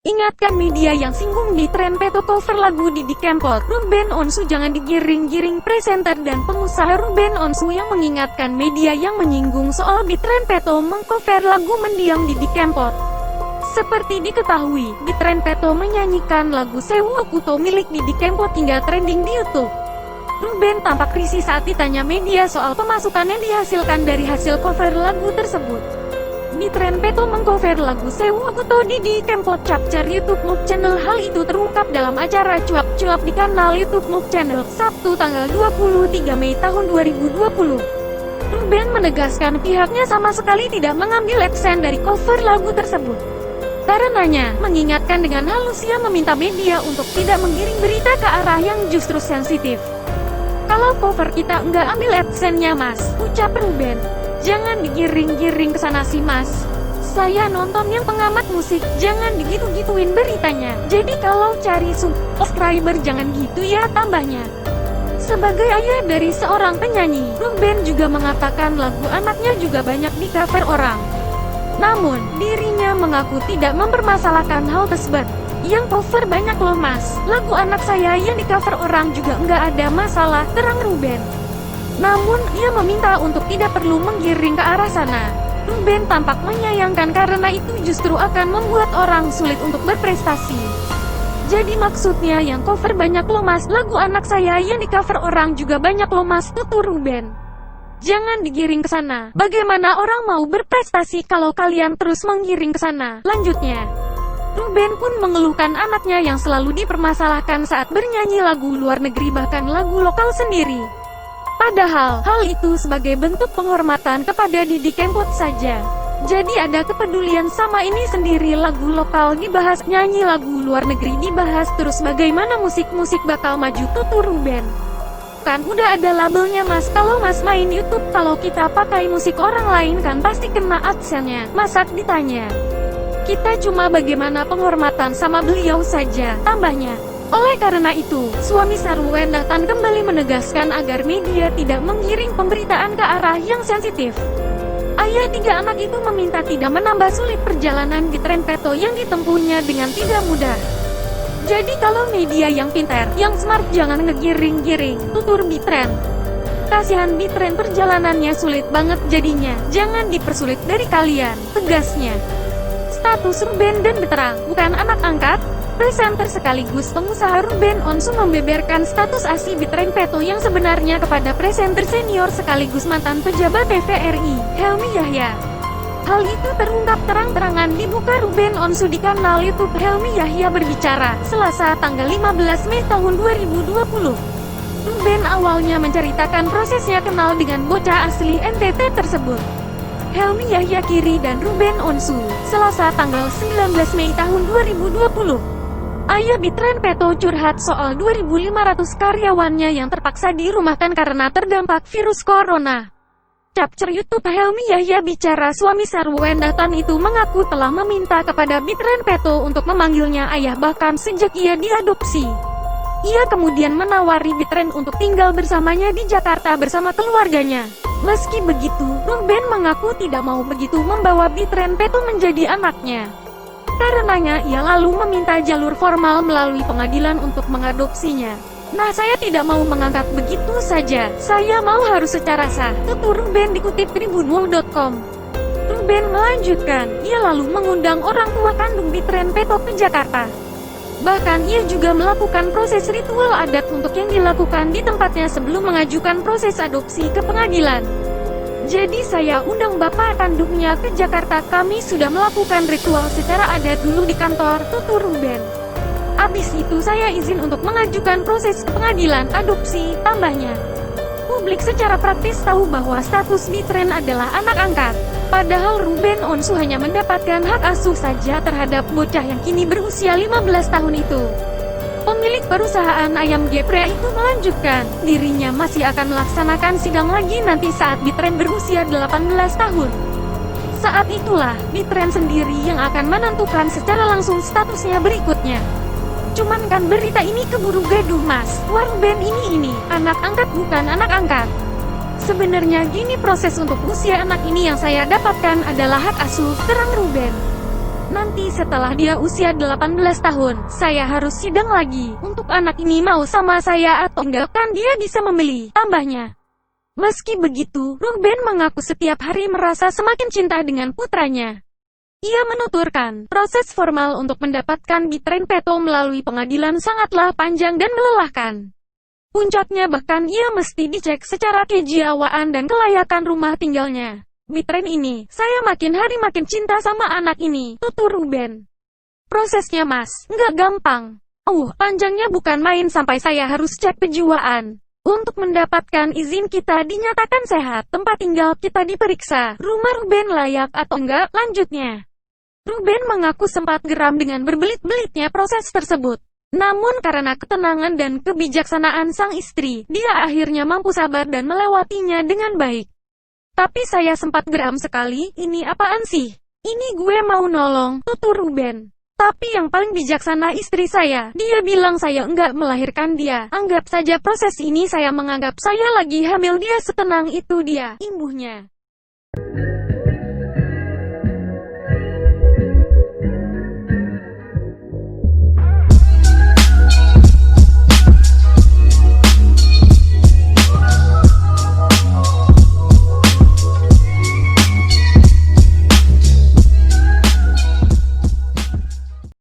Ingatkan media yang singgung di tren Peto cover lagu Didi Kempot. Ruben Onsu jangan digiring-giring. Presenter dan pengusaha Ruben Onsu yang mengingatkan media yang menyinggung soal Bitren Peto mengcover lagu Mendiang Didi Kempot. Seperti diketahui, Bitren Peto menyanyikan lagu Sewu Okuto milik Didi Kempot hingga trending di YouTube. Ruben tampak risih saat ditanya media soal pemasukan yang dihasilkan dari hasil cover lagu tersebut. Bitren Peto mengcover lagu Sewu Okuto Didi Kempot capture YouTube Move Channel. Hal itu terungkap dalam acara cuap-cuap di kanal YouTube Move Channel, Sabtu tanggal 23 Mei tahun 2020. Ruben menegaskan pihaknya sama sekali tidak mengambil adsense dari cover lagu tersebut. Karenanya, mengingatkan dengan halus ia meminta media untuk tidak menggiring berita ke arah yang justru sensitif. Kalau cover kita nggak ambil adsense-nya mas, ucap Ruben. Jangan digiring-giring ke sana sih mas. Saya nonton yang pengamat musik, jangan digitu-gituin beritanya. Jadi kalau cari subscriber jangan gitu ya, tambahnya. Sebagai ayah dari seorang penyanyi, Ruben juga mengatakan lagu anaknya juga banyak di cover orang. Namun, dirinya mengaku tidak mempermasalahkan hal tersebut. Yang cover banyak loh mas, lagu anak saya yang di cover orang juga nggak ada masalah, terang Ruben. Namun, ia meminta untuk tidak perlu menggiring ke arah sana. Ruben tampak menyayangkan karena itu justru akan membuat orang sulit untuk berprestasi. Jadi maksudnya yang cover banyak loh mas, lagu anak saya yang di cover orang juga banyak loh mas, tutur Ruben. Jangan digiring ke sana. Bagaimana orang mau berprestasi kalau kalian terus menggiring ke sana? Lanjutnya, Ruben pun mengeluhkan anaknya yang selalu dipermasalahkan saat bernyanyi lagu luar negeri bahkan lagu lokal sendiri. Padahal, hal itu sebagai bentuk penghormatan kepada Didi Kempot saja. Jadi ada kepedulian sama ini sendiri, lagu lokal dibahas, nyanyi lagu luar negeri dibahas, terus bagaimana musik-musik bakal maju, tutur Ruben. Kan udah ada labelnya mas, kalau mas main YouTube, kalau kita pakai musik orang lain kan pasti kena adsense-nya, masa ditanya. Kita cuma bagaimana penghormatan sama beliau saja, tambahnya. Oleh karena itu, suami Sarwen Dahlan kembali menegaskan agar media tidak menggiring pemberitaan ke arah yang sensitif. Ayah tiga anak itu meminta tidak menambah sulit perjalanan Bitren Peto yang ditempuhnya dengan tidak mudah. Jadi kalau media yang pintar, yang smart jangan ngegiring-giring, tutur Bitren. Kasihan Bitren perjalanannya sulit banget jadinya, jangan dipersulit dari kalian, tegasnya. Status Ruben dan Beterang, bukan anak angkat. Presenter sekaligus pengusaha Ruben Onsu membeberkan status ASI Bitren Peto yang sebenarnya kepada presenter senior sekaligus mantan pejabat TVRI, Helmi Yahya. Hal itu terungkap terang-terangan dibuka Ruben Onsu di kanal YouTube Helmi Yahya berbicara, Selasa tanggal 15 Mei tahun 2020. Ruben awalnya menceritakan prosesnya kenal dengan bocah asli NTT tersebut. Helmi Yahya Kiri dan Ruben Onsu, Selasa tanggal 19 Mei tahun 2020. Ayah Bitren Peto curhat soal 2.500 karyawannya yang terpaksa dirumahkan karena terdampak virus corona. Capture YouTube Helmi Yahya bicara suami Sarwen Dahlan itu mengaku telah meminta kepada Bitren Peto untuk memanggilnya ayah bahkan sejak ia diadopsi. Ia kemudian menawari Bitren untuk tinggal bersamanya di Jakarta bersama keluarganya. Meski begitu, Ruben mengaku tidak mau begitu membawa Bitren Peto menjadi anaknya. Karenanya ia lalu meminta jalur formal melalui pengadilan untuk mengadopsinya. Nah saya tidak mau mengangkat begitu saja, saya mau harus secara sah, tutur Ruben dikutip tribunwol.com. Ruben melanjutkan, ia lalu mengundang orang tua kandung Bitren Peto ke Jakarta. Bahkan ia juga melakukan proses ritual adat untuk yang dilakukan di tempatnya sebelum mengajukan proses adopsi ke pengadilan. Jadi saya undang bapak kandungnya ke Jakarta, kami sudah melakukan ritual secara adat dulu di kantor, tutur Ruben. Abis itu saya izin untuk mengajukan proses ke pengadilan adopsi, tambahnya. Publik secara praktis tahu bahwa status Bitren adalah anak angkat. Padahal Ruben Onsu hanya mendapatkan hak asuh saja terhadap bocah yang kini berusia 15 tahun itu. Pemilik perusahaan ayam geprek itu melanjutkan, dirinya masih akan melaksanakan sidang lagi nanti saat Bitren berusia 18 tahun. Saat itulah, Bitren sendiri yang akan menentukan secara langsung statusnya berikutnya. Cuman kan berita ini keburu gaduh mas, Ruben ini, anak angkat bukan anak angkat. Sebenarnya gini proses untuk usia anak ini yang saya dapatkan adalah hak asuh, terang Ruben. Nanti setelah dia usia 18 tahun, saya harus sidang lagi, untuk anak ini mau sama saya atau enggak kan dia bisa memilih, tambahnya. Meski begitu, Ruben mengaku setiap hari merasa semakin cinta dengan putranya. Ia menuturkan, proses formal untuk mendapatkan Bitren Peto melalui pengadilan sangatlah panjang dan melelahkan. Puncaknya bahkan ia mesti dicek secara kejiwaan dan kelayakan rumah tinggalnya. Bitren ini, saya makin hari makin cinta sama anak ini, tutur Ruben. Prosesnya mas, nggak gampang. Panjangnya bukan main sampai saya harus cek kejiwaan. Untuk mendapatkan izin kita dinyatakan sehat, tempat tinggal kita diperiksa, rumah Ruben layak atau enggak, lanjutnya. Ruben mengaku sempat geram dengan berbelit-belitnya proses tersebut. Namun karena ketenangan dan kebijaksanaan sang istri, dia akhirnya mampu sabar dan melewatinya dengan baik. Tapi saya sempat geram sekali, ini apaan sih? Ini gue mau nolong, tutur Ruben. Tapi yang paling bijaksana istri saya, dia bilang saya enggak melahirkan dia. Anggap saja proses ini saya menganggap saya lagi hamil dia setenang itu dia, imbuhnya.